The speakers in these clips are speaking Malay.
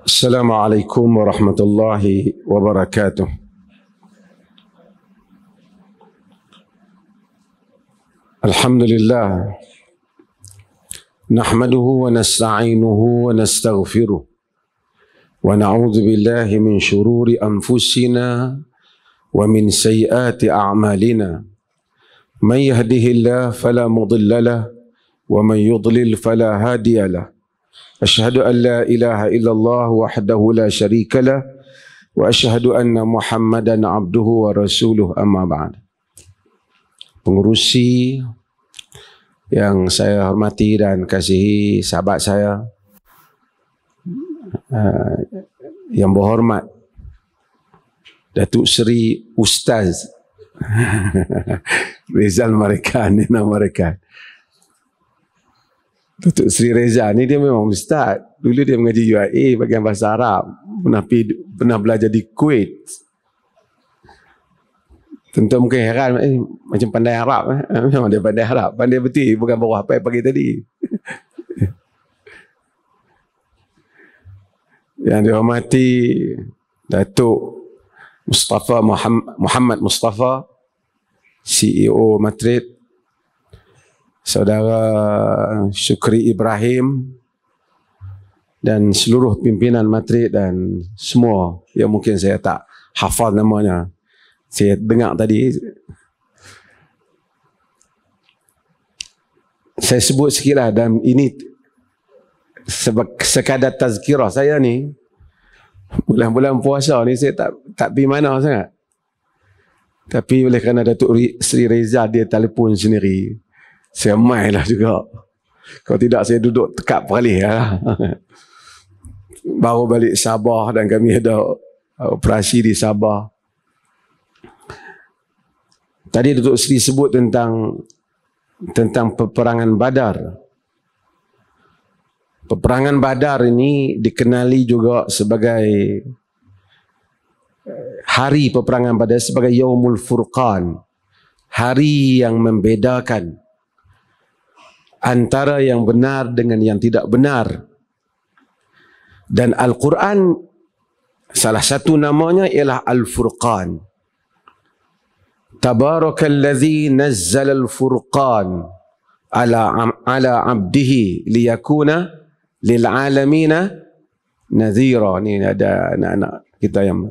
Assalamualaikum warahmatullahi wabarakatuh. Alhamdulillah. Nahmaduhu wa nasta'inuhu wa nastaghfiruh. Wa na'udzu billahi min syururi anfusina wa min sayyiati a'malina. Man yahdihillahu fala mudilla lahu wa man yudlil fala hadiya lahu. Asyhadu an la ilaha illallah wahdahu la syarika lah wa asyhadu anna Muhammadan abduhu wa rasuluh, amma ba'd. Pengurusi yang saya hormati dan kasihi, sahabat saya yang berhormat Datuk Seri Ustaz Rizal Marikan, nama Marikan. Datuk Seri Reza ni dia memang ustaz. Dulu dia mengaji UIA bagian bahasa Arab. Pernah belajar di Kuwait. Tentu mungkin heran, macam pandai Arab. Memang dia pandai Arab. Pandai betul, bukan baru apa yang pagi tadi. Yang dihormati Datuk Mustafa Muhammad Mustafa, CEO Madrid, Saudara Syukri Ibrahim dan seluruh pimpinan Madrid dan semua yang mungkin saya tak hafal namanya. Saya dengar tadi. Saya sebut sikitlah, dan ini sekadar tazkirah saya ni. Bulan-bulan puasa ni saya tak pergi mana sangat. Tapi oleh kerana Datuk Seri Reza dia telefon sendiri, saya main lah juga. Kalau tidak saya duduk tekap peralih lah. Baru balik Sabah dan kami ada operasi di Sabah. Tadi Datuk Seri sebut tentang peperangan Badar. Peperangan Badar ini dikenali juga sebagai hari peperangan Badar, sebagai Yaumul Furqan, hari yang membedakan antara yang benar dengan yang tidak benar. Dan Al-Quran, salah satu namanya ialah Al-Furqan. Tabarakalladzi nazzala al-furqan ala abdihi liyakuna lil alamina nadhira. Ni ada anak-anak kita yang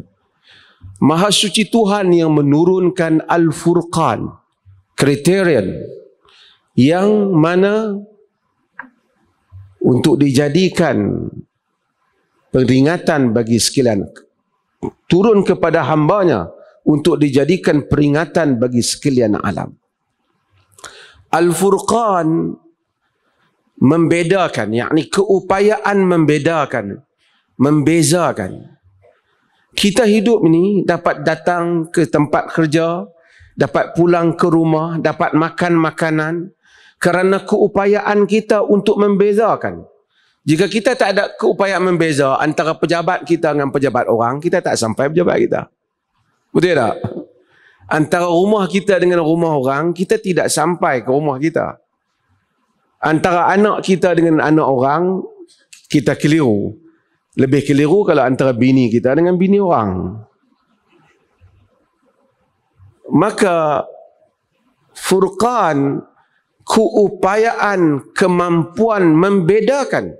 Maha Suci Tuhan yang menurunkan Al-Furqan, kriterian yang mana untuk dijadikan peringatan bagi sekalian, turun kepada hambanya untuk dijadikan peringatan bagi sekalian alam. Al-Furqan membedakan, yakni keupayaan membedakan, membezakan. Kita hidup ni dapat datang ke tempat kerja, dapat pulang ke rumah, dapat makan makanan, kerana keupayaan kita untuk membezakan. Jika kita tak ada keupayaan membeza antara pejabat kita dengan pejabat orang, kita tak sampai pejabat kita. Betul tak? Antara rumah kita dengan rumah orang, kita tidak sampai ke rumah kita. Antara anak kita dengan anak orang, kita keliru. Lebih keliru kalau antara bini kita dengan bini orang. Maka Furqan, keupayaan, kemampuan membedakan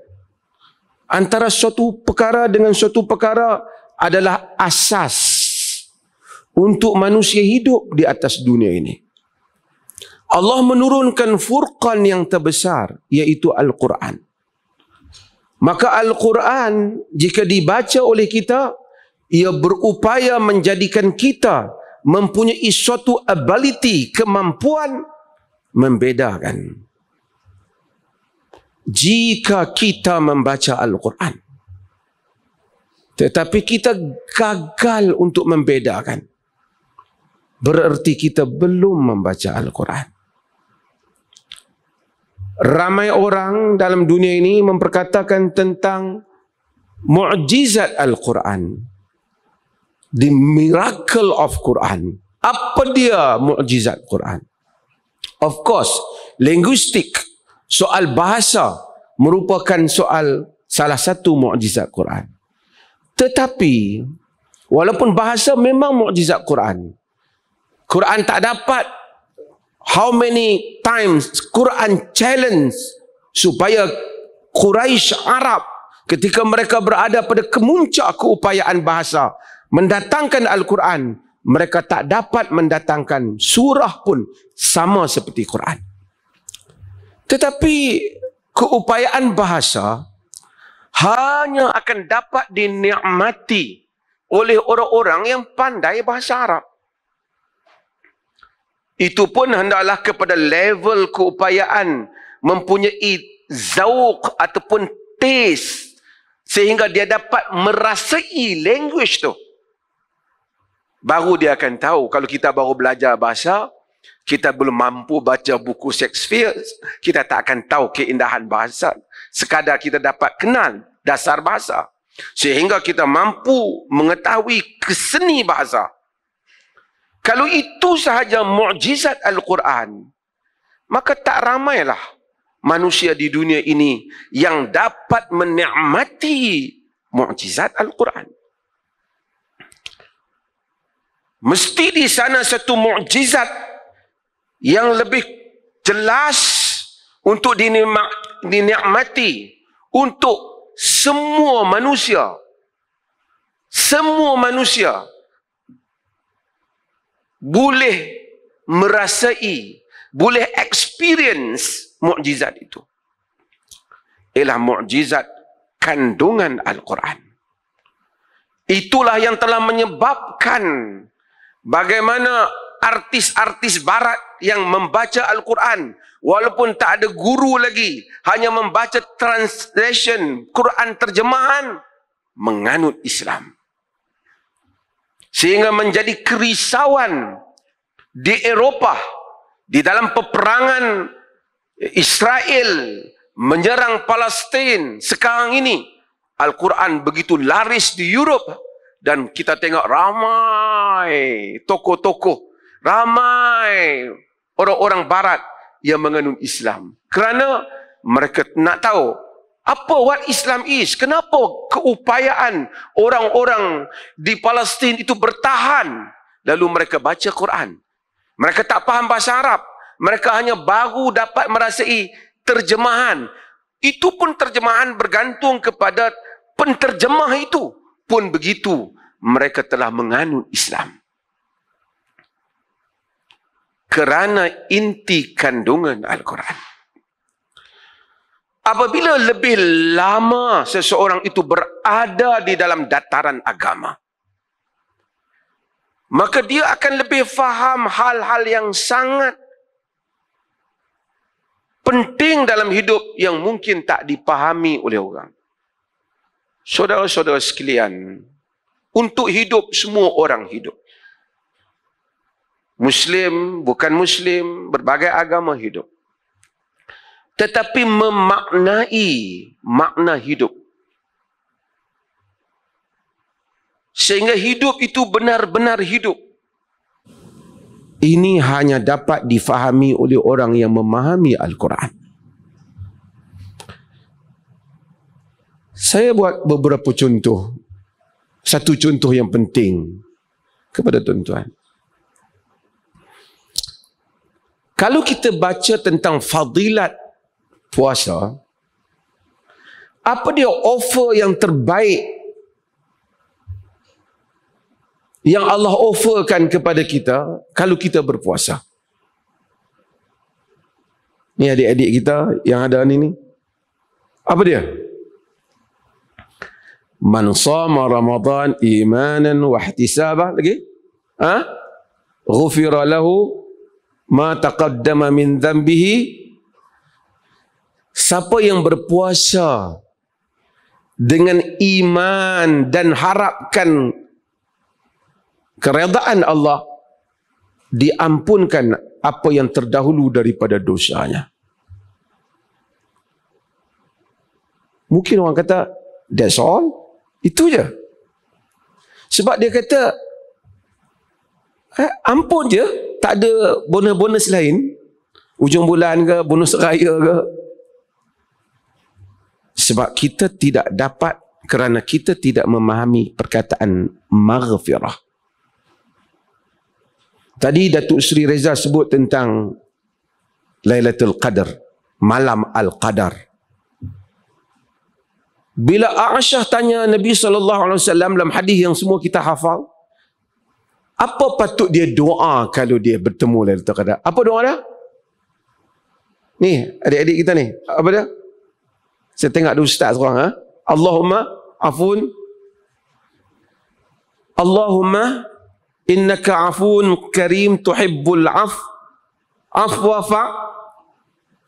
antara suatu perkara dengan suatu perkara adalah asas untuk manusia hidup di atas dunia ini. Allah menurunkan Furqan yang terbesar, iaitu Al-Quran. Maka Al-Quran jika dibaca oleh kita, ia berupaya menjadikan kita mempunyai suatu ability, kemampuan membedakan. Jika kita membaca Al-Quran tetapi kita gagal untuk membedakan, bererti kita belum membaca Al-Quran. Ramai orang dalam dunia ini memperkatakan tentang mukjizat Al-Quran, the miracle of Quran. Apa dia mukjizat Quran? Of course, linguistik, soal bahasa merupakan soal salah satu mukjizat Quran. Tetapi walaupun bahasa memang mukjizat Quran. Quran tak dapat how many times Quran challenge supaya Quraisy Arab ketika mereka berada pada kemuncak keupayaan bahasa mendatangkan Al-Quran, mereka tak dapat mendatangkan surah pun sama seperti Quran. Tetapi keupayaan bahasa hanya akan dapat dinikmati oleh orang-orang yang pandai bahasa Arab. Itu pun hendaklah kepada level keupayaan mempunyai zauq ataupun taste sehingga dia dapat merasai language tu. Baru dia akan tahu. Kalau kita baru belajar bahasa, kita belum mampu baca buku Shakespeare, kita tak akan tahu keindahan bahasa. Sekadar kita dapat kenal dasar bahasa. Sehingga kita mampu mengetahui keseni bahasa. Kalau itu sahaja mukjizat Al-Quran, maka tak ramailah manusia di dunia ini yang dapat menikmati mukjizat Al-Quran. Mesti di sana satu mukjizat yang lebih jelas untuk dinikmati untuk semua manusia. Semua manusia boleh merasai, boleh experience mukjizat itu. Ialah mukjizat kandungan Al-Quran. Itulah yang telah menyebabkan bagaimana artis-artis barat yang membaca Al-Quran, walaupun tak ada guru lagi, hanya membaca translation Quran terjemahan, menganut Islam. Sehingga menjadi kerisauan di Eropah di dalam peperangan Israel menyerang Palestin sekarang ini. Al-Quran begitu laris di Europe dan kita tengok ramai tokoh-tokoh, ramai orang-orang barat yang menganut Islam. Kerana mereka nak tahu apa what Islam is. Kenapa keupayaan orang-orang di Palestin itu bertahan. Lalu mereka baca Quran. Mereka tak faham bahasa Arab. Mereka hanya baru dapat merasai terjemahan. Itu pun terjemahan bergantung kepada penterjemah itu. Pun begitu, mereka telah menganut Islam. Kerana inti kandungan Al-Quran. Apabila lebih lama seseorang itu berada di dalam dataran agama, maka dia akan lebih faham hal-hal yang sangat penting dalam hidup yang mungkin tak dipahami oleh orang. Saudara-saudara sekalian, untuk hidup semua orang hidup. Muslim, bukan Muslim, berbagai agama hidup. Tetapi memaknai makna hidup. Sehingga hidup itu benar-benar hidup. Ini hanya dapat difahami oleh orang yang memahami Al-Quran. Saya buat beberapa contoh. Satu contoh yang penting kepada tuan-tuan. Kalau kita baca tentang fadilat puasa, apa dia offer yang terbaik yang Allah offerkan kepada kita kalau kita berpuasa? Ni adik-adik kita yang ada ni. Apa dia? Man sama Ramadan imanan wa ihtisaban, lagi? Ghufira lahu ma taqaddama min dhanbihi. Siapa yang berpuasa dengan iman dan harapkan keredaan Allah, diampunkan apa yang terdahulu daripada dosanya. Mungkin orang kata, that's all? Itu je. Sebab dia kata, ampun je, tak ada bonus-bonus lain. Ujung bulan ke, bonus raya ke. Sebab kita tidak dapat kerana kita tidak memahami perkataan maghfirah. Tadi Datuk Seri Reza sebut tentang Lailatul Qadar, malam Al-Qadar. Bila Aisyah tanya Nabi SAW dalam hadis yang semua kita hafal, apa patut dia doa kalau dia bertemu Lailatul Qadar? Apa doa dia? Ni, adik-adik kita ni, apa dia? Saya tengok ada ustaz seorang, ha? Allahumma afun, Allahumma innaka afun karim tuhibbul afwa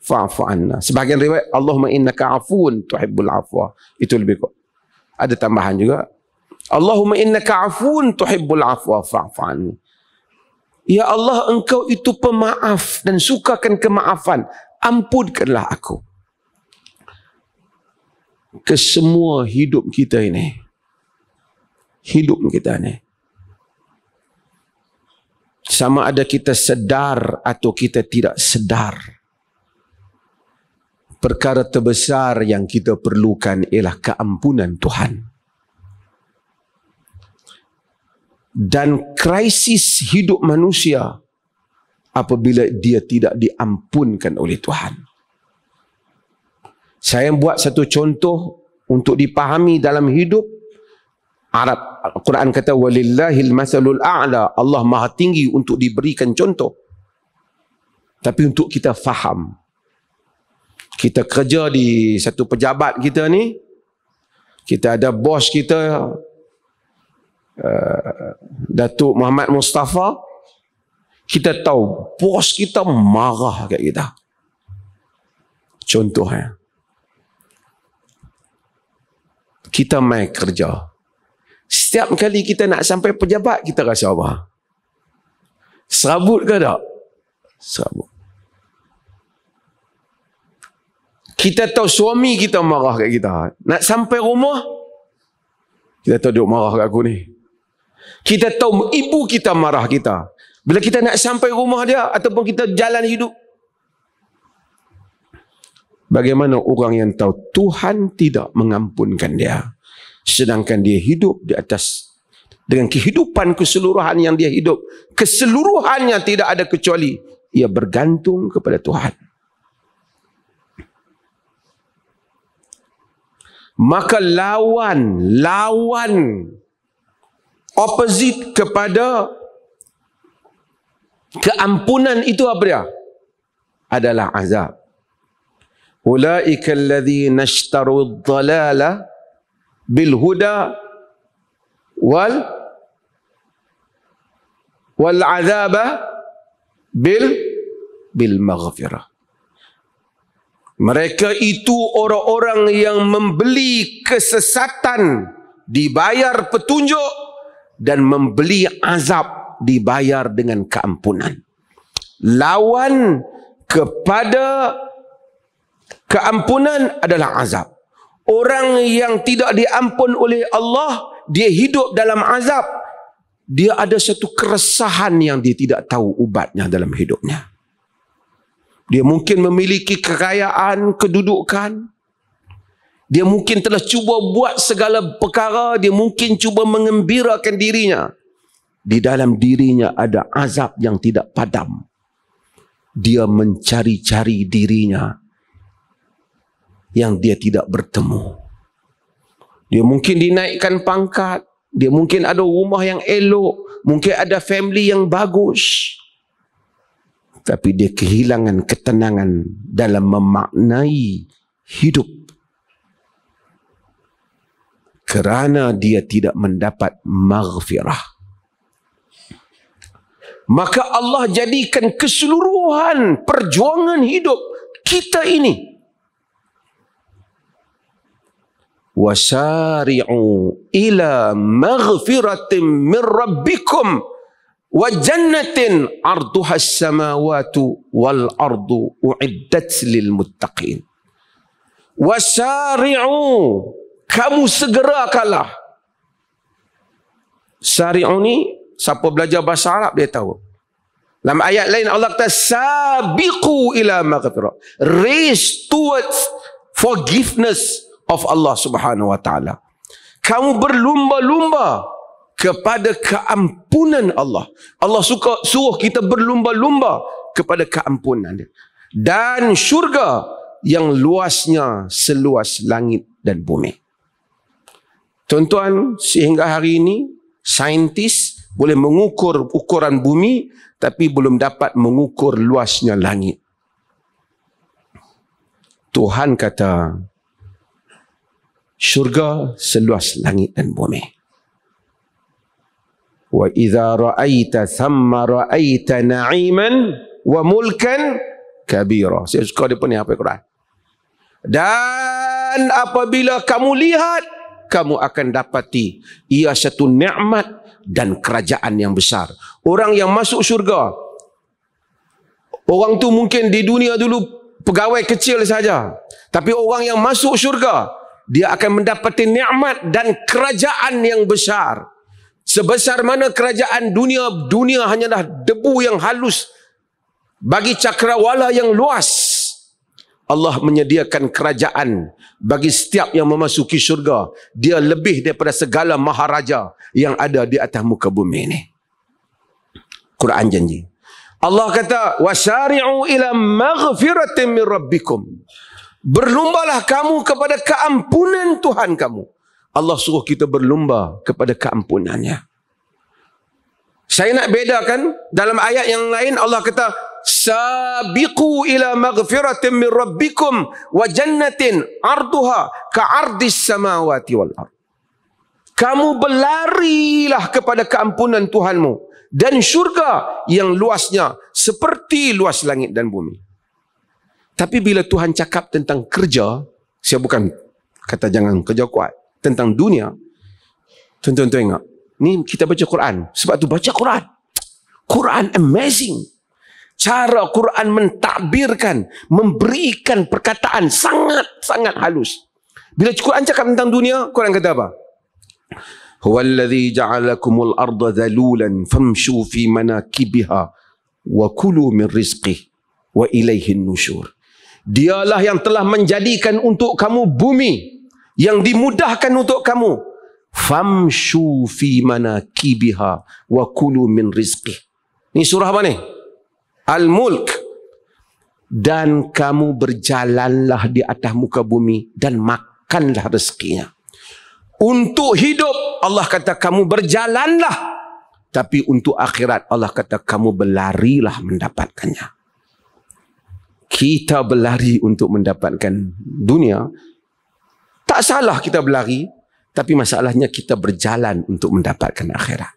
fa'fu anna. Sebahagian riwayat Allahumma innaka afun tuhibbul afwa. Itu lebih kuat. Ada tambahan juga. Allahumma innaka afun tuhibbul afwa fa'fu anni. Ya Allah, engkau itu pemaaf dan sukakan kemaafan. Ampunkanlah aku. Kesemua hidup kita ini. Hidup kita ini. Sama ada kita sedar atau kita tidak sedar. Perkara terbesar yang kita perlukan ialah keampunan Tuhan. Dan krisis hidup manusia apabila dia tidak diampunkan oleh Tuhan. Saya buat satu contoh untuk dipahami dalam hidup. Al-Quran kata walillahil masalul a'la, Allah maha tinggi untuk diberikan contoh. Tapi untuk kita faham, kita kerja di satu pejabat kita ni, kita ada bos kita, Datuk Muhammad Mustafa, kita tahu bos kita marah kat kita. Contohnya, kita mai kerja. Setiap kali kita nak sampai pejabat, kita rasa apa? Serabut ke tak? Serabut. Kita tahu suami kita marah kat kita. Nak sampai rumah, kita tahu dia marah kat aku ni. Kita tahu ibu kita marah kita. Bila kita nak sampai rumah dia, ataupun kita jalan hidup. Bagaimana orang yang tahu Tuhan tidak mengampunkan dia, sedangkan dia hidup di atas dengan kehidupan keseluruhan yang dia hidup, keseluruhannya tidak ada kecuali ia bergantung kepada Tuhan. Maka lawan opposite kepada keampunan itu apa dia? Adalah azab. Ulaika alladhina ishtaru ad-dhalala bil huda wal azaba bil maghfirah. Mereka itu orang-orang yang membeli kesesatan dibayar petunjuk, dan membeli azab dibayar dengan keampunan. Lawan kepada keampunan adalah azab. Orang yang tidak diampun oleh Allah, dia hidup dalam azab. Dia ada satu keresahan yang dia tidak tahu ubatnya dalam hidupnya. Dia mungkin memiliki kekayaan, kedudukan. Dia mungkin telah cuba buat segala perkara. Dia mungkin cuba mengembirakan dirinya. Di dalam dirinya ada azab yang tidak padam. Dia mencari-cari dirinya yang dia tidak bertemu. Dia mungkin dinaikkan pangkat. Dia mungkin ada rumah yang elok. Mungkin ada family yang bagus. Tapi dia kehilangan ketenangan dalam memaknai hidup. Kerana dia tidak mendapat maghfirah. Maka Allah jadikan keseluruhan perjuangan hidup kita ini. Wasari'u ila maghfiratin min rabbikum wa jannatin arduha as-samawati wal ardu uiddat lil muttaqin. Wasari'u, kamu segerakanlah. Sari'u ni, siapa belajar bahasa Arab dia tahu. Dalam ayat lain Allah kata sabiqu ila maghfirah, race towards forgiveness of Allah Subhanahu wa taala. Kamu berlumba-lumba kepada keampunan Allah. Allah suruh kita berlumba-lumba kepada keampunan dia. Dan syurga yang luasnya seluas langit dan bumi. Tuan-tuan, sehingga hari ini saintis boleh mengukur ukuran bumi tapi belum dapat mengukur luasnya langit. Tuhan kata syurga seluas langit dan bumi. Wa idza ra'aita thamma ra'aita na'iman wa mulkan kabira. Saya suka dia punya apa Quran. Dan apabila kamu lihat, kamu akan dapati ia satu nikmat dan kerajaan yang besar. Orang yang masuk syurga, orang tu mungkin di dunia dulu pegawai kecil saja, tapi orang yang masuk syurga, dia akan mendapati nikmat dan kerajaan yang besar. Sebesar mana kerajaan dunia, dunia hanyalah debu yang halus bagi cakrawala yang luas. Allah menyediakan kerajaan bagi setiap yang memasuki syurga. Dia lebih daripada segala maharaja yang ada di atas muka bumi ini. Quran janji. Allah kata, wasari'u ila maghfiratin min rabbikum. Berlumbalah kamu kepada keampunan Tuhan kamu. Allah suruh kita berlumba kepada keampunannya. Saya nak bedakan dalam ayat yang lain Allah kata sabiqu ila maghfiratin min rabbikum wa jannatin arduha ka'ardis samawati wal ard. Kamu berlarilah kepada keampunan Tuhanmu dan syurga yang luasnya seperti luas langit dan bumi. Tapi bila Tuhan cakap tentang kerja, saya bukan kata jangan kerja kuat, tentang dunia, tuan-tuan tengok, ni kita baca Quran, sebab tu baca Quran. Quran amazing. Cara Quran mentadbirkan, memberikan perkataan sangat-sangat halus. Bila Quran cakap tentang dunia, Quran kata apa? Huwallazi ja'alakumul arda dhalulan famshu fi manakibiha wa kulu min rizqih wa ilaihin nusyur. Dialah yang telah menjadikan untuk kamu bumi yang dimudahkan untuk kamu. Famshu fi manakibiha wa kulu min rizqih. Ni surah apa ni? Al-Mulk. Dan kamu berjalanlah di atas muka bumi dan makanlah rezekinya. Untuk hidup Allah kata kamu berjalanlah, tapi untuk akhirat Allah kata kamu berlarilah mendapatkannya. Kita berlari untuk mendapatkan dunia. Tak salah kita berlari, tapi masalahnya kita berjalan untuk mendapatkan akhirat.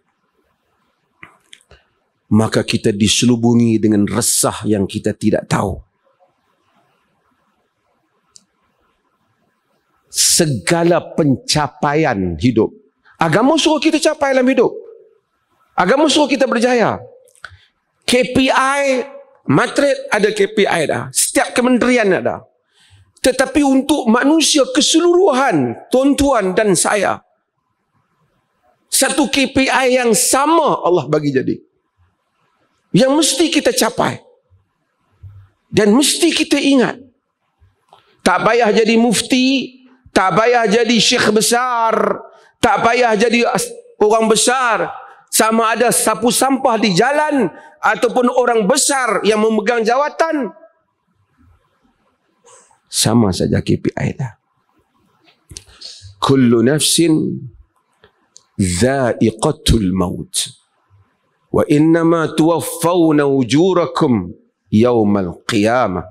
Maka kita diselubungi dengan resah yang kita tidak tahu. Segala pencapaian hidup. Agama suruh kita capai dalam hidup. Agama suruh kita berjaya. KPI, matret ada KPI dah. Setiap kementerian ada. Tetapi untuk manusia keseluruhan, tuan-tuan dan saya, satu KPI yang sama Allah bagi jadi. Yang mesti kita capai. Dan mesti kita ingat. Tak payah jadi mufti, tak payah jadi syekh besar, tak payah jadi orang besar, sama ada sapu sampah di jalan ataupun orang besar yang memegang jawatan, sama saja KPI dah. Kullu nafsin dha'iqatul maut wa innama tuwaffawna ujurakum yawmal qiyamah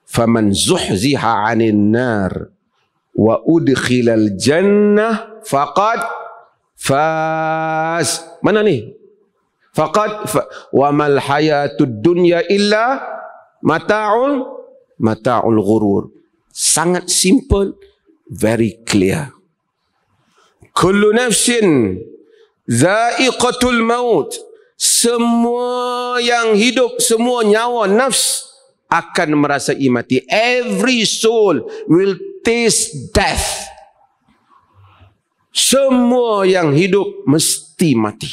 faman zuhziha 'anil nar wa udkhilal jannah faqad faz. Mana ni? Faqad wa mal hayatud dunya illa mata'ul ghurur. Sangat simple, very clear. Kullu nafsin dha'iqatul maut. Semua yang hidup, semua nyawa nafs akan merasai mati. Every soul will taste death. Semua yang hidup mesti mati.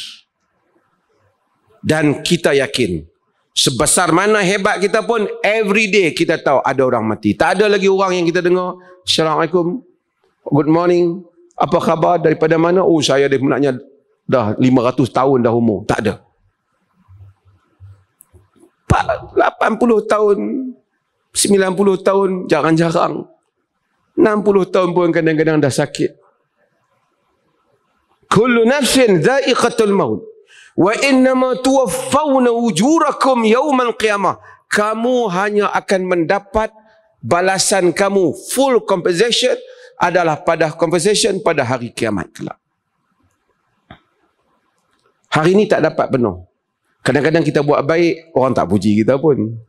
Dan kita yakin, sebesar mana hebat kita pun, every day kita tahu ada orang mati. Tak ada lagi orang yang kita dengar, Assalamualaikum, good morning, Apa khabar, daripada mana? Oh, saya sebenarnya dah 500 tahun dah umur. Tak ada. 80 tahun, 90 tahun, jarang-jarang. 60 tahun pun kadang-kadang dah sakit. Kullu nafsin dha'iqatul maut. Wa innama tuwaffawna ujurakum yawmal qiyamah. Kamu hanya akan mendapat balasan kamu, full compensation adalah pada hari kiamat kelak. Hari ini tak dapat penuh. Kadang-kadang kita buat baik, orang tak puji kita pun.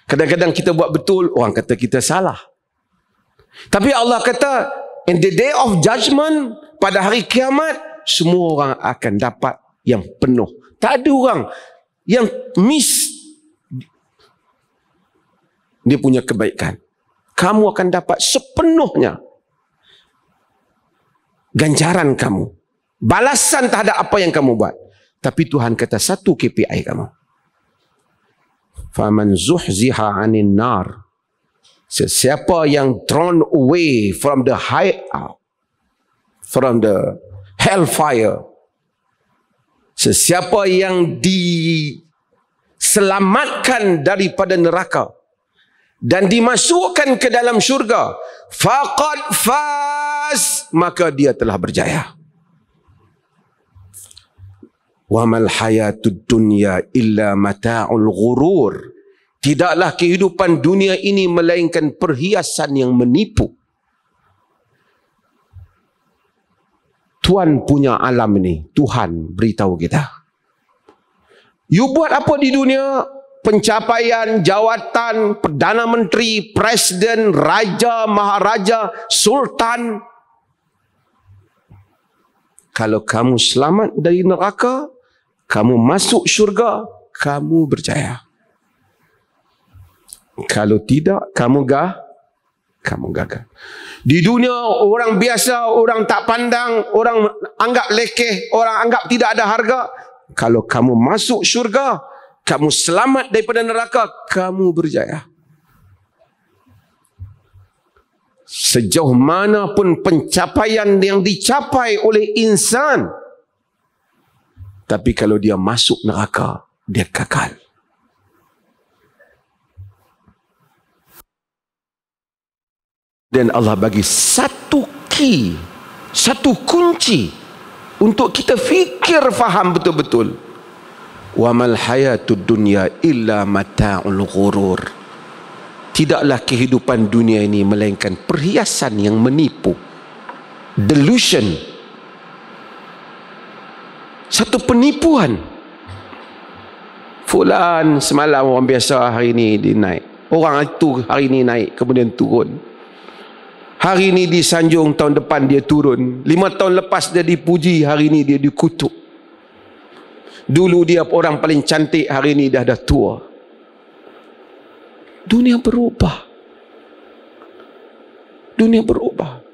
Kadang-kadang kita buat betul, orang kata kita salah. Tapi Allah kata, in the day of judgment, pada hari kiamat, semua orang akan dapat yang penuh. Tak ada orang yang miss dia punya kebaikan. Kamu akan dapat sepenuhnya ganjaran kamu, balasan terhadap apa yang kamu buat. Tapi Tuhan kata satu KPI kamu. Faman zuhziha 'anil nar. Sesiapa yang thrown away from the hellfire. Sesiapa yang diselamatkan daripada neraka dan dimasukkan ke dalam syurga, faqad faz, maka dia telah berjaya. Wa mal hayatud dunya illa mata'ul ghurur. Tidaklah kehidupan dunia ini melainkan perhiasan yang menipu. Tuhan punya alam ini, Tuhan beritahu kita. You buat apa di dunia? Pencapaian, jawatan, Perdana Menteri, Presiden, Raja, Maharaja, Sultan. Kalau kamu selamat dari neraka, kamu masuk syurga, kamu berjaya. Kalau tidak, kamu gagal. Di dunia orang biasa, orang tak pandang, orang anggap lekeh, orang anggap tidak ada harga. Kalau kamu masuk syurga, kamu selamat daripada neraka, kamu berjaya. Sejauh mana pun pencapaian yang dicapai oleh insan, tapi kalau dia masuk neraka, dia gagal. Dan Allah bagi satu key, satu kunci untuk kita fikir faham betul-betul. Wa mal hayatud dunya illa mata'ul ghurur. Tidaklah kehidupan dunia ini melainkan perhiasan yang menipu. Delusion. Satu penipuan. Fulan semalam orang biasa, hari ini dia naik. Orang itu hari ini naik kemudian turun. Hari ini disanjung, tahun depan dia turun. 5 tahun lepas dia dipuji, hari ini dia dikutuk. Dulu dia orang paling cantik, hari ini dah tua. Dunia berubah. Dunia berubah.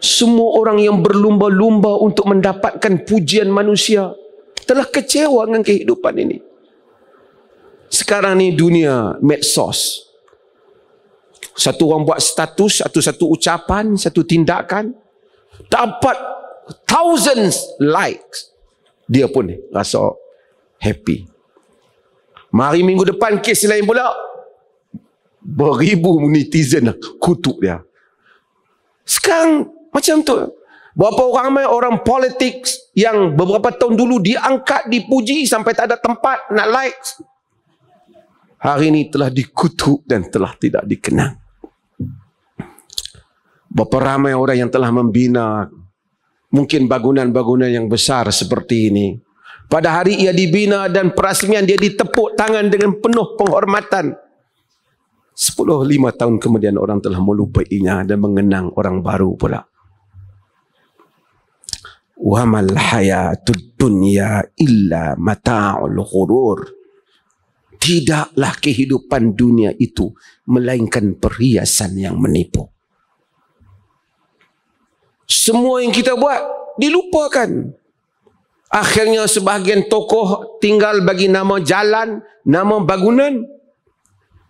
Semua orang yang berlumba-lumba untuk mendapatkan pujian manusia telah kecewa dengan kehidupan ini. Sekarang ni dunia medsos. Satu orang buat status, satu ucapan, satu tindakan, dapat thousands likes. Dia pun rasa happy. Mari minggu depan kes lain pula, beribu netizen kutuk dia. Sekarang macam tu. Berapa ramai orang politik yang beberapa tahun dulu diangkat, dipuji sampai tak ada tempat nak likes, hari ini telah dikutuk dan telah tidak dikenang. Berapa ramai orang yang telah membina mungkin bangunan-bangunan yang besar seperti ini. Pada hari ia dibina dan perasmian dia ditepuk tangan dengan penuh penghormatan. 10-5 tahun kemudian orang telah melupainya dan mengenang orang baru pula. Wa mal hayatud dunya illa mata'ul ghurur. Tidaklah kehidupan dunia itu melainkan perhiasan yang menipu. Semua yang kita buat dilupakan. Akhirnya sebahagian tokoh tinggal bagi nama jalan, nama bangunan.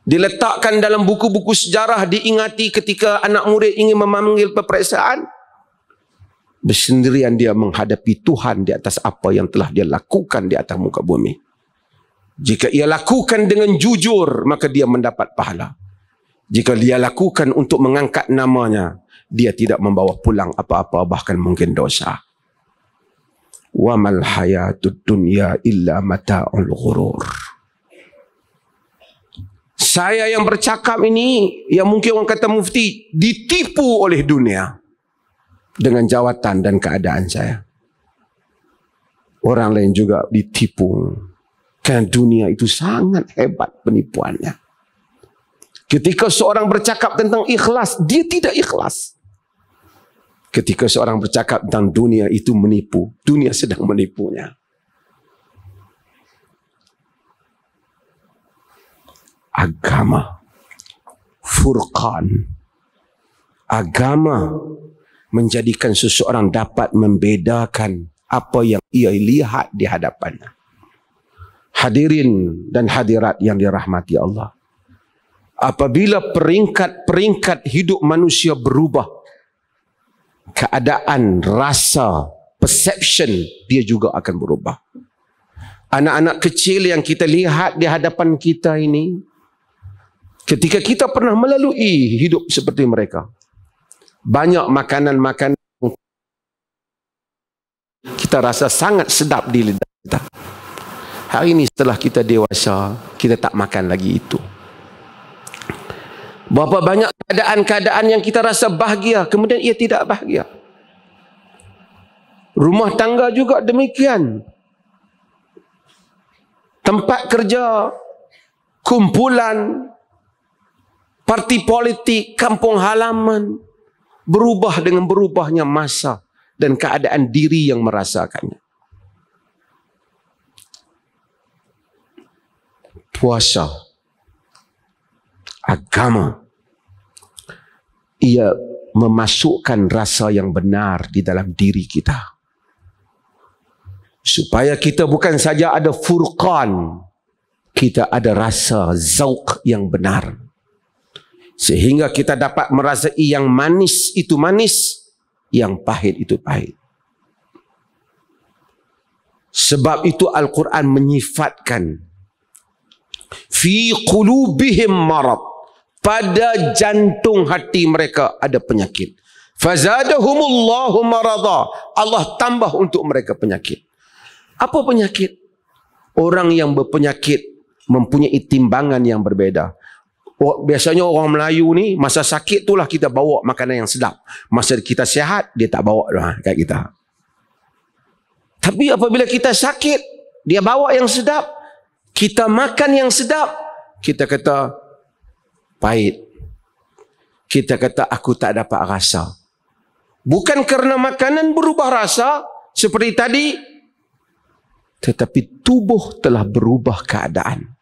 Diletakkan dalam buku-buku sejarah, diingati ketika anak murid ingin memanggil peperiksaan. Bersendirian dia menghadapi Tuhan di atas apa yang telah dia lakukan di atas muka bumi. Jika ia lakukan dengan jujur, maka dia mendapat pahala. Jika dia lakukan untuk mengangkat namanya, dia tidak membawa pulang apa-apa, bahkan mungkin dosa. Wa mal hayatud dunya illa mata'ul ghurur. Saya yang bercakap ini, yang mungkin orang kata mufti, ditipu oleh dunia dengan jawatan dan keadaan saya. Orang lain juga ditipu. Kerana dunia itu sangat hebat penipuannya. Ketika seorang bercakap tentang ikhlas, dia tidak ikhlas. Ketika seorang bercakap tentang dunia itu menipu, dunia sedang menipunya. Agama, furqan. Agama menjadikan seseorang dapat membedakan apa yang ia lihat di hadapannya. Hadirin dan hadirat yang dirahmati Allah. Apabila peringkat-peringkat hidup manusia berubah, keadaan, rasa, perception dia juga akan berubah. Anak-anak kecil yang kita lihat di hadapan kita ini, ketika kita pernah melalui hidup seperti mereka, banyak makanan-makanan kita rasa sangat sedap di lidah kita. Hari ini setelah kita dewasa, kita tak makan lagi itu. Berapa banyak keadaan-keadaan yang kita rasa bahagia, kemudian ia tidak bahagia. Rumah tangga juga demikian. Tempat kerja, kumpulan, parti politik, kampung halaman, berubah dengan berubahnya masa dan keadaan diri yang merasakannya. Puasa, agama, ia memasukkan rasa yang benar di dalam diri kita. Supaya kita bukan saja ada furqan, kita ada rasa zauq yang benar. Sehingga kita dapat merasai yang manis itu manis, yang pahit itu pahit. Sebab itu Al-Quran menyifatkan fi qulubihim marad, pada jantung hati mereka ada penyakit. Fazadahumullahu marada, Allah tambah untuk mereka penyakit. Apa penyakit? Orang yang berpenyakit mempunyai timbangan yang berbeza. Biasanya orang Melayu ni masa sakit itulah kita bawa makanan yang sedap. Masa kita sihat dia tak bawa dah kat kita. Tapi apabila kita sakit, dia bawa yang sedap. Kita makan yang sedap, kita kata pahit. Kita kata aku tak dapat rasa. Bukan kerana makanan berubah rasa seperti tadi, tetapi tubuh telah berubah keadaan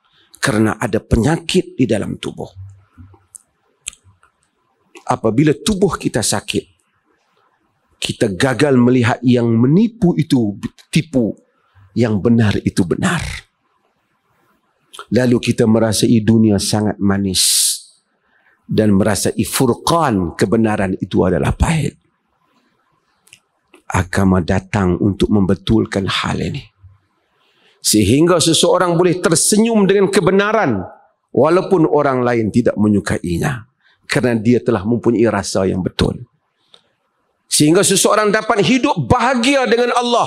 kerana ada penyakit di dalam tubuh. Apabila tubuh kita sakit, kita gagal melihat yang menipu itu tipu, yang benar itu benar. Lalu kita merasai dunia sangat manis dan merasai furqan, kebenaran itu adalah pahit. Agama datang untuk membetulkan hal ini. Sehingga seseorang boleh tersenyum dengan kebenaran walaupun orang lain tidak menyukainya, kerana dia telah mempunyai rasa yang betul. Sehingga seseorang dapat hidup bahagia dengan Allah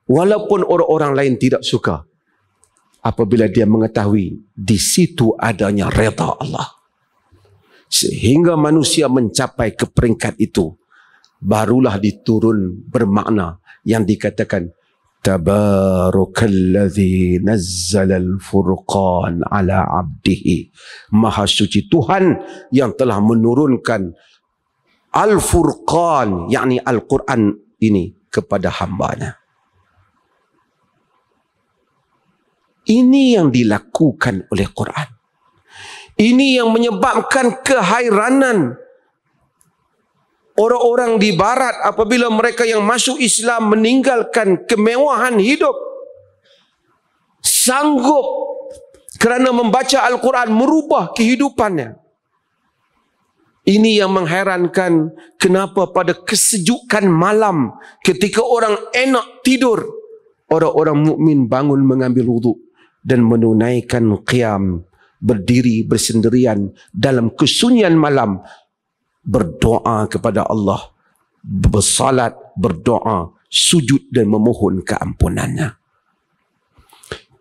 walaupun orang-orang lain tidak suka. Apabila dia mengetahui di situ adanya redha Allah. Sehingga manusia mencapai ke peringkat itu, barulah diturun bermakna yang dikatakan Tabarakalladzi nazzalal furqan ala abdihi. Maha suci Tuhan yang telah menurunkan Al-Furqan, yakni Al-Quran ini kepada hambanya. Ini yang dilakukan oleh Quran. Ini yang menyebabkan kehairanan orang-orang di barat apabila mereka yang masuk Islam meninggalkan kemewahan hidup, sanggup kerana membaca Al-Quran merubah kehidupannya. Ini yang mengherankan, kenapa pada kesejukan malam ketika orang enak tidur, orang-orang mukmin bangun mengambil wuduk dan menunaikan qiyam, berdiri bersendirian dalam kesunyian malam, berdoa kepada Allah, bersalat, berdoa, sujud dan memohon keampunannya.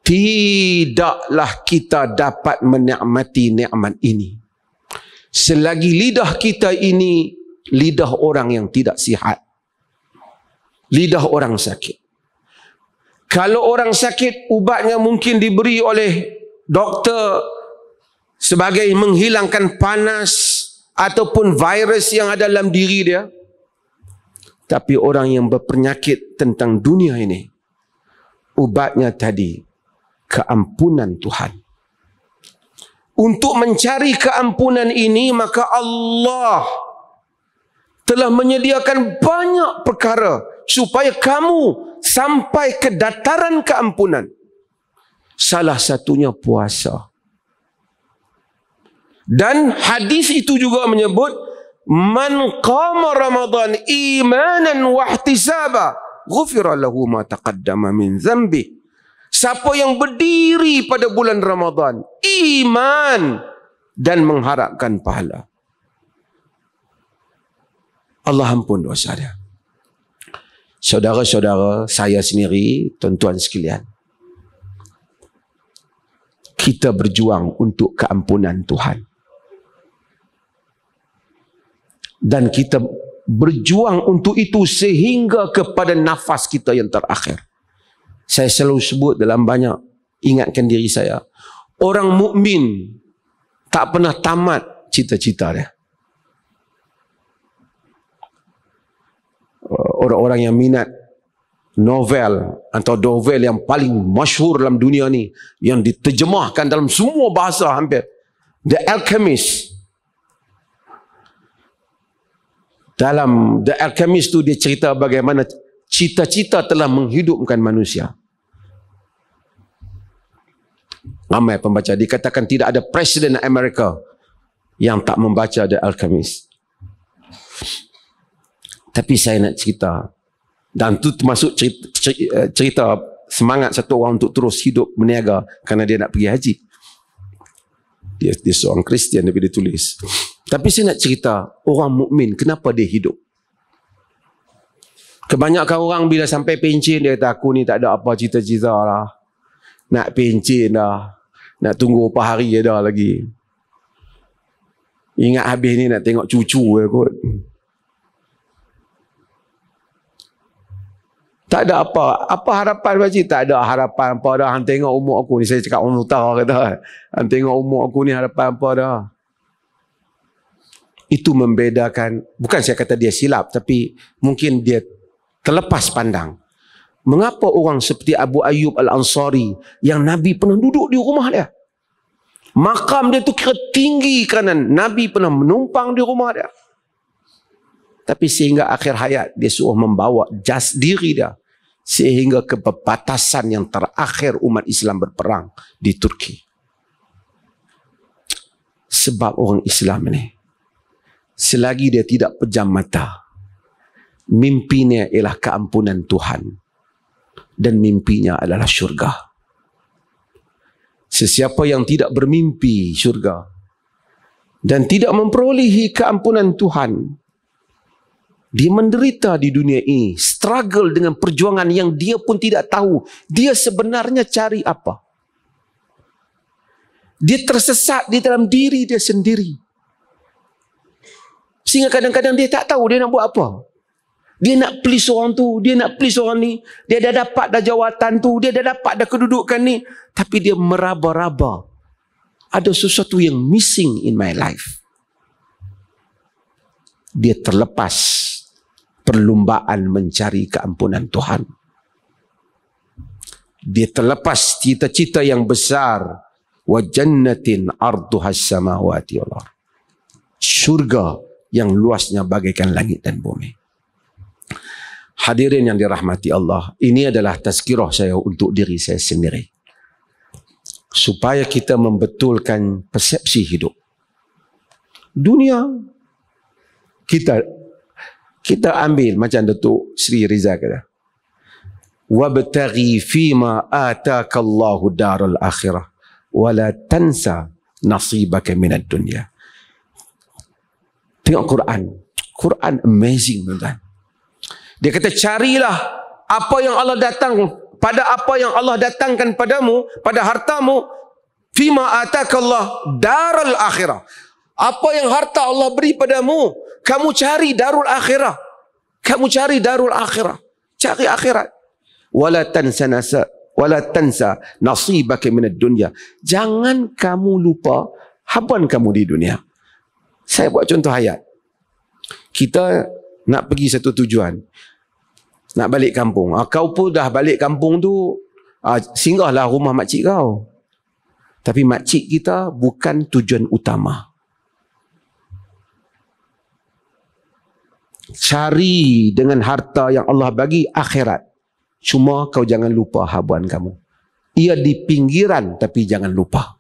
Tidaklah kita dapat menikmati nikmat ini selagi lidah kita ini lidah orang yang tidak sihat, lidah orang sakit. Kalau orang sakit, ubatnya mungkin diberi oleh doktor sebagai menghilangkan panas ataupun virus yang ada dalam diri dia. Tapi orang yang berpenyakit tentang dunia ini, ubatnya tadi keampunan Tuhan. Untuk mencari keampunan ini, maka Allah telah menyediakan banyak perkara supaya kamu sampai ke dataran keampunan. Salah satunya puasa. Dan hadis itu juga menyebut, man qama Ramadan imanan wa ihtisaba ghufira lahu ma taqaddama min dhanbi. Siapa yang berdiri pada bulan Ramadan, iman dan mengharapkan pahala, Allah ampun dosa dia. Saudara-saudara, saya sendiri, tuan-tuan sekalian, kita berjuang untuk keampunan Tuhan. Dan kita berjuang untuk itu sehingga kepada nafas kita yang terakhir. Saya selalu sebut dalam banyak, ingatkan diri saya, orang mukmin tak pernah tamat cita-cita dia. Orang-orang yang minat novel atau novel yang paling masyhur dalam dunia ni, yang diterjemahkan dalam semua bahasa hampir, The Alchemist. Dalam The Alchemist tu dia cerita bagaimana cita-cita telah menghidupkan manusia. Ramai pembaca, dikatakan tidak ada Presiden Amerika yang tak membaca The Alchemist. Tapi saya nak cerita, dan itu termasuk cerita semangat satu orang untuk terus hidup berniaga kerana dia nak pergi haji. Dia seorang Kristian, tapi dia tulis. Tapi saya nak cerita orang mukmin, kenapa dia hidup. Kebanyakan orang bila sampai pencen, dia kata, aku ni tak ada apa cita-cita lah. Nak pencen dah. Nak tunggu berapa hari je dah lagi. Ingat habis ni nak tengok cucu je kot. Tak ada apa. Apa harapan pakcik? Tak ada harapan apa dah. Hang tengok umur aku ni. Saya cakap orang utara kata. Hang tengok umur aku ni, harapan apa dah. Itu membedakan. Bukan saya kata dia silap. Tapi mungkin dia terlepas pandang. Mengapa orang seperti Abu Ayyub Al-Ansari yang Nabi pernah duduk di rumah dia? Makam dia tu kira tinggi kerana Nabi pernah menumpang di rumah dia. Tapi sehingga akhir hayat dia suruh membawa diri dia sehingga ke perbatasan yang terakhir umat Islam berperang di Turki. Sebab orang Islam ini, selagi dia tidak pejam mata, mimpinya ialah keampunan Tuhan. Dan mimpinya adalah syurga. Sesiapa yang tidak bermimpi syurga dan tidak memperolehi keampunan Tuhan, dia menderita di dunia ini, struggle dengan perjuangan yang dia pun tidak tahu dia sebenarnya cari apa. Dia tersesat di dalam diri dia sendiri, sehingga kadang-kadang dia tak tahu dia nak buat apa. Dia nak please orang tu, dia nak please orang ni. Dia dah dapat dah jawatan tu, dia dah dapat dah kedudukan ni. Tapi dia meraba-raba. Ada sesuatu yang missing in my life. Dia terlepas perlumbaan mencari keampunan Tuhan. Dia terlepas cita-cita yang besar. Wa jannatin arduhas samawati wal ardh. Syurga yang luasnya bagaikan langit dan bumi. Hadirin yang dirahmati Allah, ini adalah tazkirah saya untuk diri saya sendiri. Supaya kita membetulkan persepsi hidup. Dunia kita ambil macam Datuk Sri Rizal kata, wabtaghi fima ataka Allahu darul akhirah wala tansa nasibaka minad dunya. Tengok Quran amazing, tuan-tuan. Dia kata carilah apa yang Allah datangkan padamu, pada hartamu, fima ataka Allah darul akhirah. Apa yang harta Allah beri padamu, kamu cari darul akhirah. Kamu cari darul akhirah. Cari akhirat. Wala tansa nasibaka minad dunya. Jangan kamu lupa habuan kamu di dunia. Saya buat contoh ayat. Kita nak pergi satu tujuan. Nak balik kampung. Kau pun dah balik kampung tu, singgahlah rumah makcik kau. Tapi makcik kita bukan tujuan utama. Cari dengan harta yang Allah bagi akhirat. Cuma kau jangan lupa habuan kamu. Ia di pinggiran, tapi jangan lupa.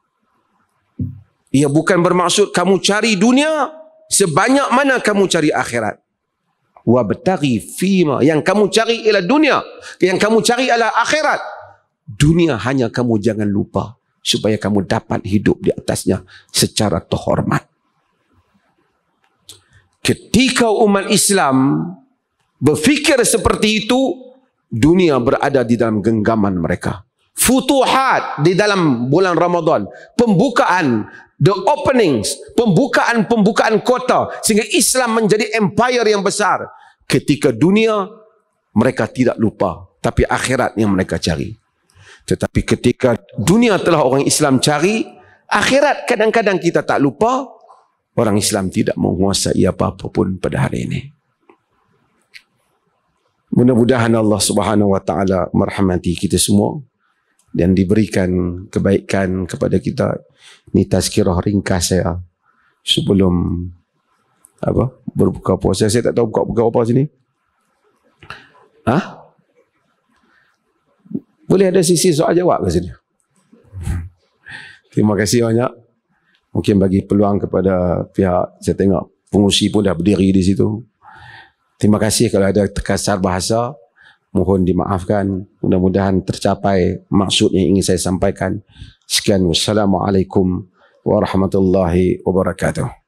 Ia bukan bermaksud kamu cari dunia sebanyak mana kamu cari akhirat. Wabtaghi fima, yang kamu cari ialah dunia, yang kamu cari ialah akhirat. Dunia hanya kamu jangan lupa, supaya kamu dapat hidup di atasnya secara terhormat. Ketika umat Islam berfikir seperti itu, dunia berada di dalam genggaman mereka. Futuhat di dalam bulan Ramadan, pembukaan, the openings, pembukaan kota, sehingga Islam menjadi empire yang besar. Ketika dunia mereka tidak lupa, tapi akhirat yang mereka cari. Tetapi ketika dunia telah orang Islam cari, akhirat kadang-kadang kita tak lupa. Orang Islam tidak menguasai apa-apa pun pada hari ini. Mudah-mudahan Allah Subhanahu wa taala merahmati kita semua dan diberikan kebaikan kepada kita. Ini tazkirah ringkas saya sebelum berbuka puasa. Saya tak tahu buka apa sini. Boleh ada sisi soal jawab ke sini? Terima kasih banyak. Mungkin bagi peluang kepada pihak, saya tengok pengurusi pun dah berdiri di situ. Terima kasih kalau ada terkasar bahasa, mohon dimaafkan. Mudah-mudahan tercapai maksud yang ingin saya sampaikan. Sekian, wassalamualaikum warahmatullahi wabarakatuh.